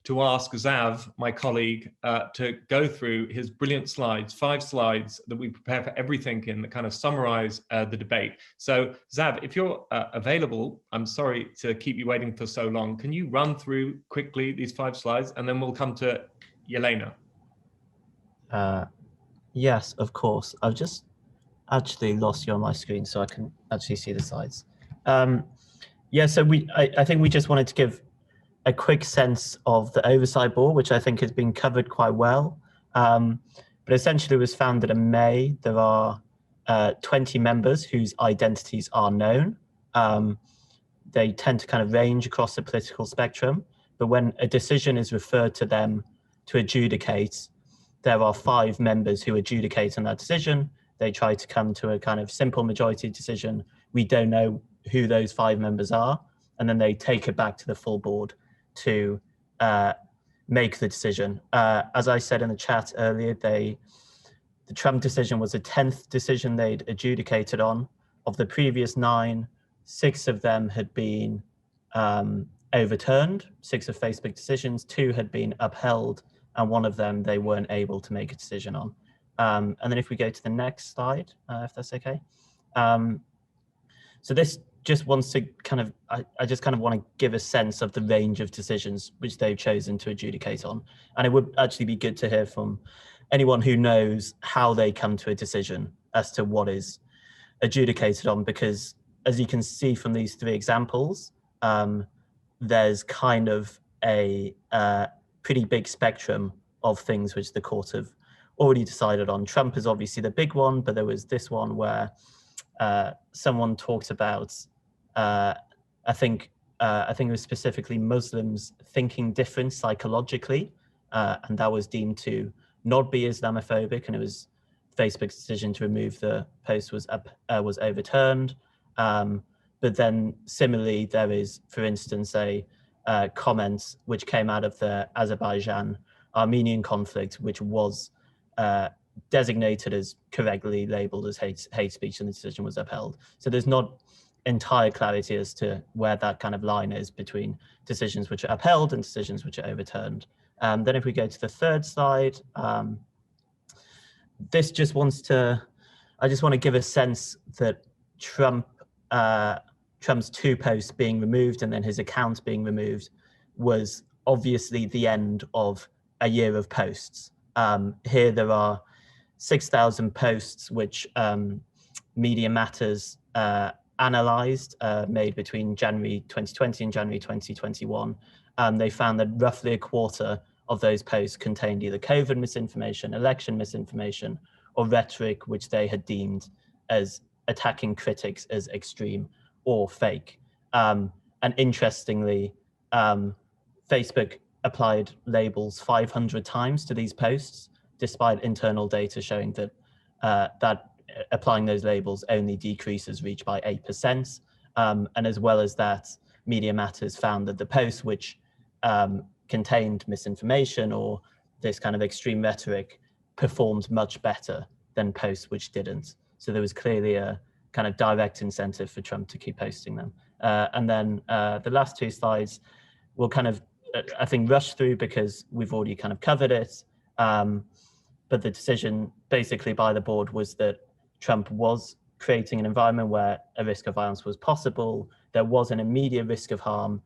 to ask Zav, my colleague, to go through his brilliant slides, 5 slides that we prepare for everything in that kind of summarize the debate. So Zav, if you're available, I'm sorry to keep you waiting for so long. Can you run through quickly these 5 slides, and then we'll come to Yelena? Yes, of course. I've just actually lost you on my screen, so I can actually see the slides. Yeah, so I think we just wanted to give a quick sense of the oversight board, which I think has been covered quite well. But essentially it was founded in May. There are 20 members whose identities are known. They tend to kind of range across the political spectrum, but when a decision is referred to them to adjudicate, there are 5 members who adjudicate on that decision. They try to come to a kind of simple majority decision. We don't know who those 5 members are, and then they take it back to the full board to make the decision. As I said in the chat earlier, the Trump decision was the 10th decision they'd adjudicated on. Of the previous 9, 6 of them had been overturned, 6 of Facebook decisions, 2 had been upheld, and 1 of them they weren't able to make a decision on. And then if we go to the next slide, if that's okay. So this just wants to kind of, I just kind of want to give a sense of the range of decisions which they've chosen to adjudicate on. And it would actually be good to hear from anyone who knows how they come to a decision as to what is adjudicated on, because as you can see from these 3 examples, there's kind of a pretty big spectrum of things which the court have already decided on. Trump is obviously the big one, but there was this one where someone talked about, I think it was specifically Muslims thinking different psychologically, and that was deemed to not be Islamophobic, and it was Facebook's decision to remove the post was overturned. But then similarly, there is, for instance, a comment which came out of the Azerbaijan-Armenian conflict, which was designated as correctly labeled as hate speech, and the decision was upheld. So there's not entire clarity as to where that kind of line is between decisions which are upheld and decisions which are overturned. Then if we go to the 3rd slide, this just wants to, I just want to give a sense that Trump's 2 posts being removed and then his account being removed was obviously the end of a year of posts. Here there are 6,000 posts which Media Matters analysed, made between January 2020 and January 2021. They found that roughly a quarter of those posts contained either COVID misinformation, election misinformation, or rhetoric which they had deemed as attacking critics as extreme or fake. And interestingly, Facebook applied labels 500 times to these posts, despite internal data showing that that applying those labels only decreases reach by 8%. And as well as that, Media Matters found that the posts which contained misinformation or this kind of extreme rhetoric performed much better than posts which didn't. So there was clearly a kind of direct incentive for Trump to keep posting them. And then the last two slides we'll kind of, I think, rush through because we've already kind of covered it. But the decision basically by the board was that Trump was creating an environment where a risk of violence was possible. There was an immediate risk of harm,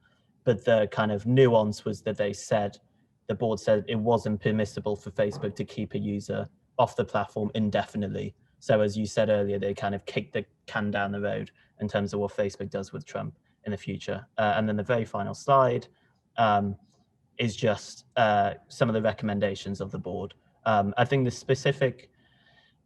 but the kind of nuance was that the board said it wasn't permissible for Facebook to keep a user off the platform indefinitely. So as you said earlier, they kind of kicked the can down the road in terms of what Facebook does with Trump in the future. And then the very final slide is just some of the recommendations of the board. I think the specific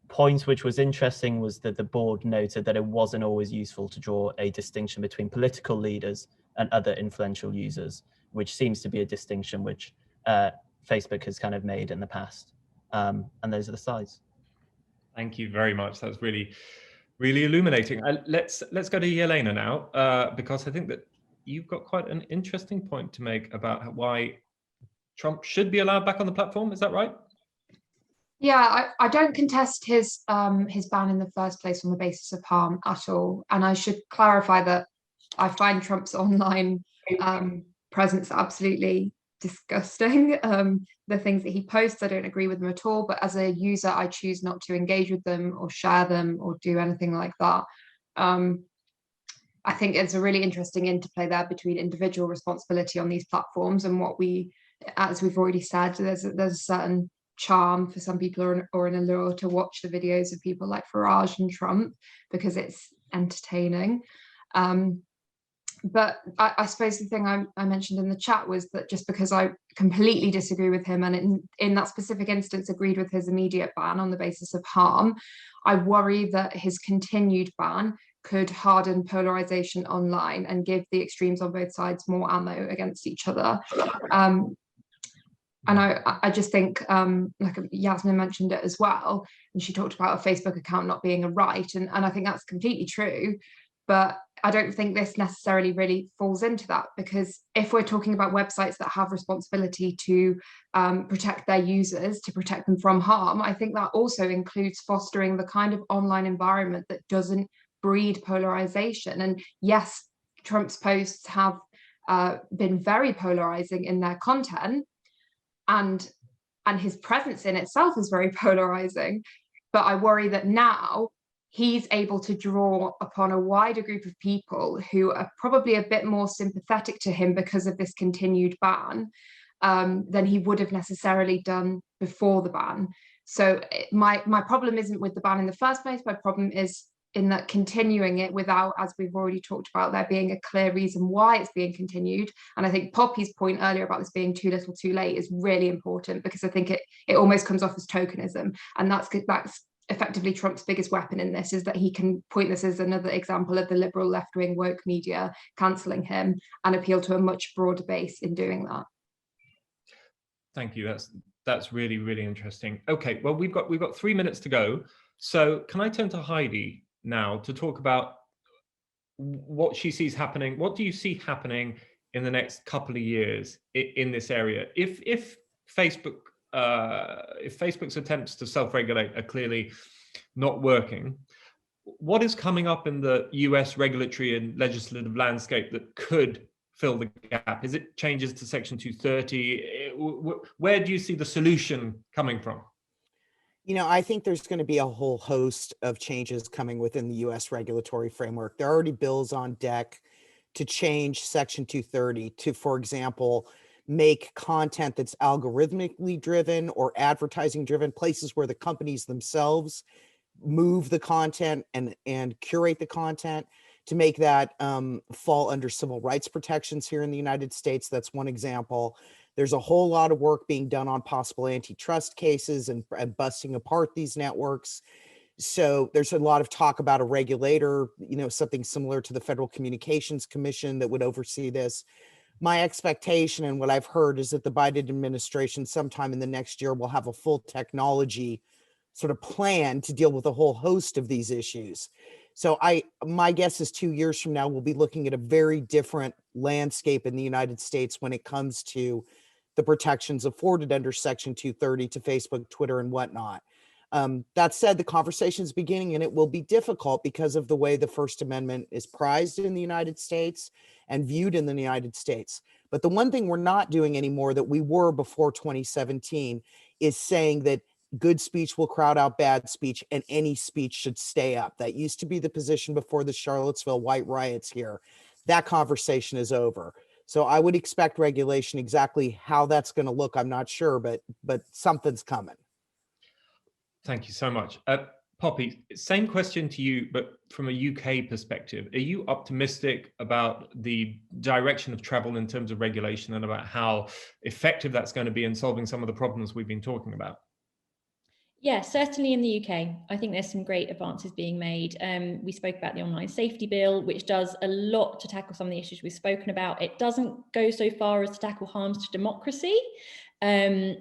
point which was interesting was that the board noted that it wasn't always useful to draw a distinction between political leaders and other influential users, which seems to be a distinction which Facebook has kind of made in the past. And those are the slides. Thank you very much. That's really, really illuminating. Let's go to Yelena now, because I think that you've got quite an interesting point to make about why Trump should be allowed back on the platform. Is that right? Yeah, I don't contest his ban in the first place on the basis of harm at all. And I should clarify that I find Trump's online presence absolutely disgusting. The things that he posts, I don't agree with them at all. But as a user, I choose not to engage with them or share them or do anything like that. I think it's a really interesting interplay there between individual responsibility on these platforms and what we, as we've already said, there's a certain charm for some people or an allure to watch the videos of people like Farage and Trump because it's entertaining. But I suppose the thing I mentioned in the chat was that just because I completely disagree with him and in that specific instance agreed with his immediate ban on the basis of harm, I worry that his continued ban could harden polarization online and give the extremes on both sides more ammo against each other. And I just think, like Yasmin mentioned it as well, and she talked about a Facebook account not being a right, and I think that's completely true, but I don't think this necessarily really falls into that, because if we're talking about websites that have responsibility to protect their users, to protect them from harm, I think that also includes fostering the kind of online environment that doesn't breed polarization. And yes, Trump's posts have been very polarizing in their content, and his presence in itself is very polarizing, but I worry that now he's able to draw upon a wider group of people who are probably a bit more sympathetic to him because of this continued ban than he would have necessarily done before the ban. So my problem isn't with the ban in the first place. My problem is in that continuing it without, as we've already talked about, there being a clear reason why it's being continued. And I think Poppy's point earlier about this being too little too late is really important, because I think it almost comes off as tokenism. And that's effectively Trump's biggest weapon in this, is that he can point this as another example of the liberal left-wing woke media cancelling him and appeal to a much broader base in doing that. Thank you. That's really, really interesting. Okay, well, we've got 3 minutes to go. So can I turn to Heidi now to talk about what she sees happening? What do you see happening in the next couple of years in this area? If Facebook's attempts to self-regulate are clearly not working, what is coming up in the US regulatory and legislative landscape that could fill the gap? Is it changes to Section 230? Where do you see the solution coming from? You know, I think there's going to be a whole host of changes coming within the US regulatory framework. There are already bills on deck to change Section 230 to, for example, make content that's algorithmically driven or advertising driven, places where the companies themselves move the content and curate the content, to make that fall under civil rights protections here in the United States. That's one example. There's a whole lot of work being done on possible antitrust cases and busting apart these networks. So there's a lot of talk about a regulator, something similar to the Federal Communications Commission that would oversee this. My expectation and what I've heard is that the Biden administration sometime in the next year will have a full technology sort of plan to deal with a whole host of these issues. So my guess is 2 years from now, we'll be looking at a very different landscape in the United States when it comes to the protections afforded under Section 230 to Facebook, Twitter, and whatnot. That said, the conversation is beginning, and it will be difficult because of the way the First Amendment is prized in the United States and viewed in the United States. But the one thing we're not doing anymore that we were before 2017 is saying that good speech will crowd out bad speech and any speech should stay up. That used to be the position before the Charlottesville white riots here. That conversation is over. So I would expect regulation. Exactly how that's going to look, I'm not sure, but something's coming. Thank you so much. Poppy, same question to you, but from a UK perspective. Are you optimistic about the direction of travel in terms of regulation and about how effective that's going to be in solving some of the problems we've been talking about? Yeah, certainly in the UK, I think there's some great advances being made. We spoke about the online safety bill, which does a lot to tackle some of the issues we've spoken about. It doesn't go so far as to tackle harms to democracy,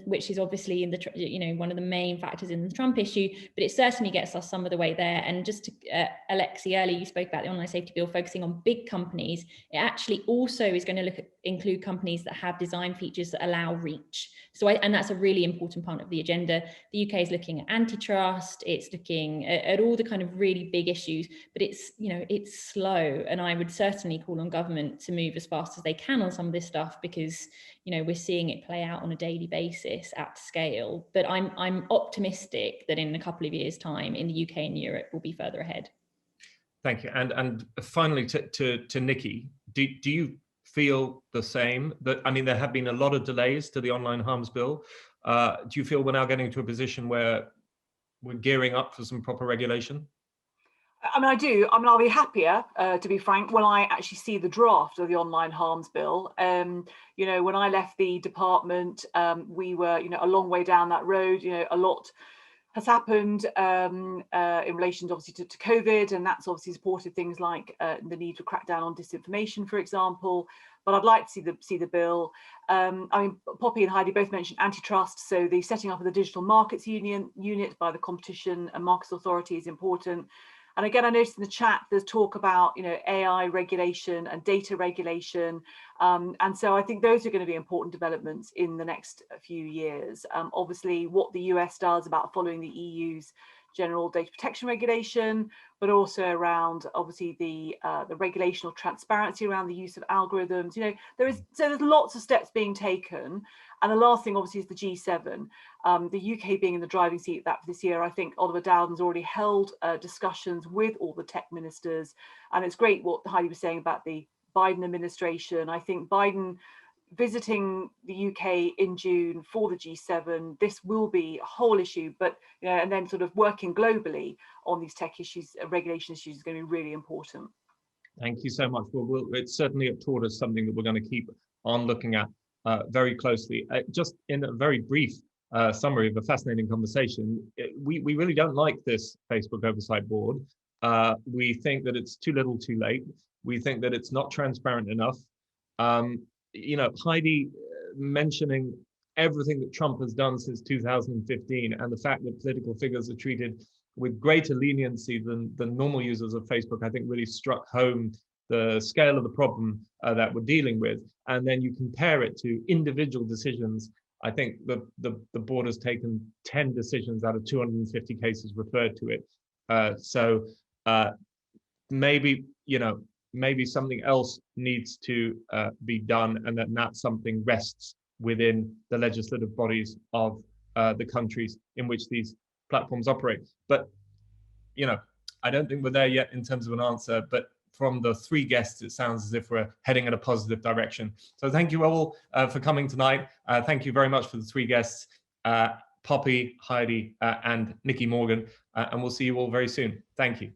which is obviously in the one of the main factors in the Trump issue, but it certainly gets us some of the way there. And just to Alexi, earlier you spoke about the online safety bill focusing on big companies. It actually also is going to include companies that have design features that allow reach. And that's a really important part of the agenda. The UK is looking at antitrust, it's looking at all the kind of really big issues, but it's slow. And I would certainly call on government to move as fast as they can on some of this stuff, because we're seeing it play out on a daily basis at scale. But I'm optimistic that in a couple of years' time in the UK and Europe we'll be further ahead. Thank you. And finally to Nikki, do you feel the same? That, I mean, there have been a lot of delays to the online harms bill. Do you feel we're now getting to a position where we're gearing up for some proper regulation? I mean, I do. I mean, I'll be happier, to be frank, when I actually see the draft of the online harms bill. When I left the department, we were, a long way down that road. A lot has happened in relation, obviously, to COVID, and that's obviously supported things like the need to crack down on disinformation, for example. But I'd like to see the bill. I mean, Poppy and Heidi both mentioned antitrust, so the setting up of the Digital Markets Unit by the Competition and Markets Authority is important. And again, I noticed in the chat, there's talk about, AI regulation and data regulation. And so I think those are going to be important developments in the next few years. Obviously, what the US does about following the EU's general data protection regulation, but also around, obviously, the regulation or transparency around the use of algorithms. There's lots of steps being taken. And the last thing, obviously, is the G7. The UK being in the driving seat of that for this year. I think Oliver Dowden's already held discussions with all the tech ministers. And it's great what Heidi was saying about the Biden administration. I think Biden visiting the UK in June for the G7, this will be a whole issue, but and then sort of working globally on these tech issues, regulation issues, is going to be really important. Thank you so much. Well, it's certainly taught us something that we're going to keep on looking at very closely. Just in a very brief summary of a fascinating conversation, we really don't like this Facebook Oversight Board. We think that it's too little too late. We think that it's not transparent enough. Heidi mentioning everything that Trump has done since 2015 and the fact that political figures are treated with greater leniency than normal users of Facebook, I think really struck home the scale of the problem that we're dealing with. And then you compare it to individual decisions. I think the board has taken 10 decisions out of 250 cases referred to it. So maybe something else needs to be done, and that something rests within the legislative bodies of the countries in which these platforms operate. But I don't think we're there yet in terms of an answer. But from the three guests, it sounds as if we're heading in a positive direction. So thank you all for coming tonight. Thank you very much for the three guests, Poppy, Heidi, and Nikki Morgan, and we'll see you all very soon. Thank you.